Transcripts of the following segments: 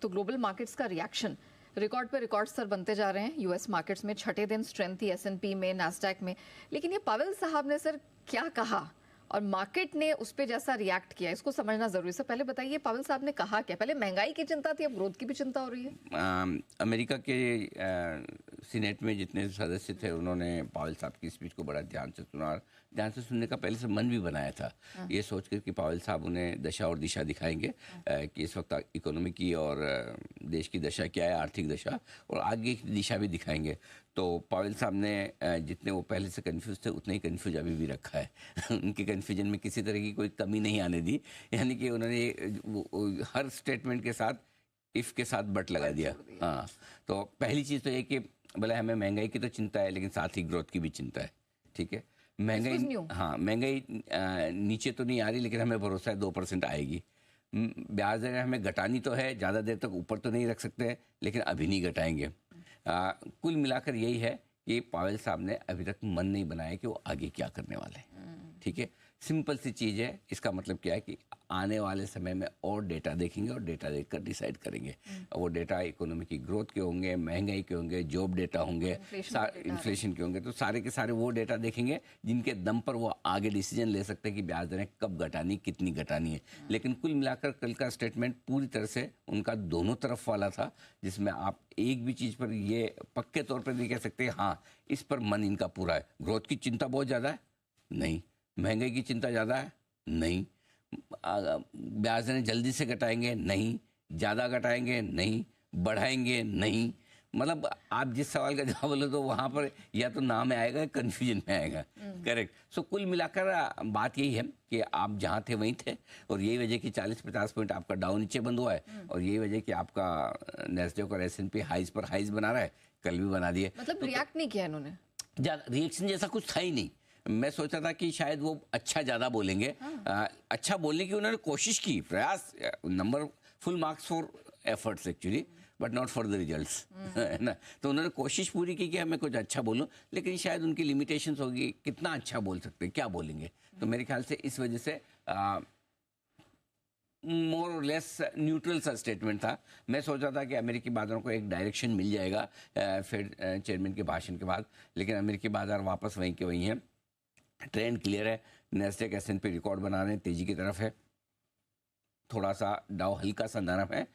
तो global markets का reaction record पे रिकॉर्ड स्तर बनते जा रहे हैं। यूएस मार्केट्स में छठे दिन स्ट्रेंथ थी, एसएनपी में, नास्डैक में। लेकिन ये पावेल साहब ने सर क्या कहा और मार्केट ने उस पर जैसा रिएक्ट किया, इसको समझना जरूरी है। सर पहले बताइए पावेल साहब ने कहा क्या? पहले महंगाई की चिंता थी, अब ग्रोथ की भी चिंता हो रही है। अमेरिका के सीनेट में जितने सदस्य थे उन्होंने पावेल साहब की स्पीच को बड़ा ध्यान से सुना और ध्यान से सुनने का पहले से मन भी बनाया था, ये सोचकर कि पावेल साहब उन्हें दशा और दिशा दिखाएंगे कि इस वक्त इकोनॉमी की और देश की दशा क्या है, आर्थिक दशा, और आगे की दिशा भी दिखाएंगे। तो पावेल साहब ने जितने वो पहले से कंफ्यूज थे उतने ही कंफ्यूज अभी भी रखा है उनके कंफ्यूजन में किसी तरह की कोई कमी नहीं आने दी, यानी कि उन्होंने हर स्टेटमेंट के साथ इफ़ के साथ बट लगा दिया। हाँ, तो पहली चीज़ तो ये कि भले हमें महंगाई की तो चिंता है लेकिन साथ ही ग्रोथ की भी चिंता है। ठीक है, महंगाई, हाँ महंगाई नीचे तो नहीं आ रही लेकिन हमें भरोसा है 2% आएगी। ब्याज दरें हमें घटानी तो है, ज़्यादा देर तक ऊपर तो नहीं रख सकते लेकिन अभी नहीं घटाएंगे। कुल मिलाकर यही है कि पावेल साहब ने अभी तक मन नहीं बनाया कि वो आगे क्या करने वाले हैं। ठीक है, सिंपल सी चीज़ है। इसका मतलब क्या है कि आने वाले समय में और डेटा देखेंगे और डेटा देखकर डिसाइड करेंगे। वो डेटा इकोनॉमी की ग्रोथ के होंगे, महंगाई के होंगे, जॉब डेटा होंगे, इन्फ्लेशन के होंगे, तो सारे के सारे वो डेटा देखेंगे जिनके दम पर वो आगे डिसीजन ले सकते हैं कि ब्याज दरें कब घटानी, कितनी घटानी है। लेकिन कुल मिलाकर कल का स्टेटमेंट पूरी तरह से उनका दोनों तरफ वाला था, जिसमें आप एक भी चीज़ पर ये पक्के तौर पर नहीं कह सकते हाँ इस पर मन इनका पूरा है। ग्रोथ की चिंता बहुत ज़्यादा है नहीं, महंगाई की चिंता ज़्यादा है नहीं, ब्याज दरें जल्दी से घटाएंगे नहीं, ज़्यादा घटाएंगे नहीं, बढ़ाएंगे नहीं। मतलब आप जिस सवाल का जवाब बोलो तो वहाँ पर या तो नाम में आएगा, कन्फ्यूजन में आएगा। करेक्ट। सो कुल मिलाकर बात यही है कि आप जहाँ थे वहीं थे और यही वजह कि 40-50 पॉइंट आपका डाउन नीचे बंद हुआ है और यही वजह कि आपका नैस्डैक और एसएनपी हाइज पर हाइज बना रहा है, कल भी बना दिए। मतलब रिएक्ट नहीं किया इन्होंने, रिएक्शन जैसा कुछ था ही नहीं। मैं सोचता था कि शायद वो अच्छा ज़्यादा बोलेंगे। अच्छा बोलने की उन्होंने कोशिश की, प्रयास, number full marks for efforts actually but not for the results, है ना। तो उन्होंने कोशिश पूरी की कि मैं कुछ अच्छा बोलूं, लेकिन शायद उनकी लिमिटेशंस होगी, कितना अच्छा बोल सकते हैं, क्या बोलेंगे। तो मेरे ख्याल से इस वजह से मोर और लेस न्यूट्रल सा स्टेटमेंट था। मैं सोचा था कि अमेरिकी बाजारों को एक डायरेक्शन मिल जाएगा फेड चेयरमैन के भाषण के बाद, लेकिन अमेरिकी बाजार वापस वहीं के वहीं हैं। ट्रेंड क्लियर है, नैस्डैक एसएनपी रिकॉर्ड बना रहे हैं, तेजी की तरफ है, थोड़ा सा डाउ हल्का सा नरम है।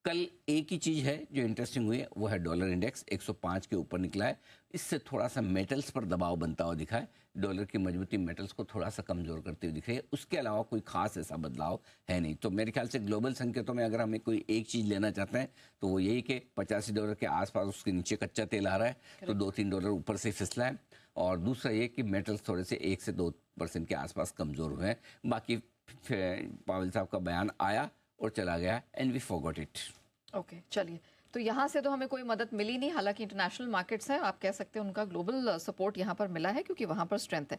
कल एक ही चीज़ है जो इंटरेस्टिंग हुई है, वो है डॉलर इंडेक्स 105 के ऊपर निकला है। इससे थोड़ा सा मेटल्स पर दबाव बनता हुआ दिखा है। डॉलर की मजबूती मेटल्स को थोड़ा सा कमज़ोर करते हुए दिख रही है, उसके अलावा कोई खास ऐसा बदलाव है नहीं। तो मेरे ख्याल से ग्लोबल संकेतों में अगर हमें कोई एक चीज़ लेना चाहते हैं तो वो यही कि $85 के आसपास उसके नीचे कच्चा तेल आ रहा है, तो $2-3 ऊपर से फिसला है। और दूसरा ये कि मेटल्स थोड़े से 1 से 2% के आसपास कमज़ोर हुए हैं। बाकी पावेल साहब का बयान आया और चला गया and we forgot it. Okay, चलिए, तो यहाँ से तो हमें कोई मदद मिली नहीं। हालांकि इंटरनेशनल मार्केट्स हैं, आप कह सकते हैं उनका ग्लोबल सपोर्ट यहाँ पर मिला है क्योंकि वहाँ पर स्ट्रेंथ है।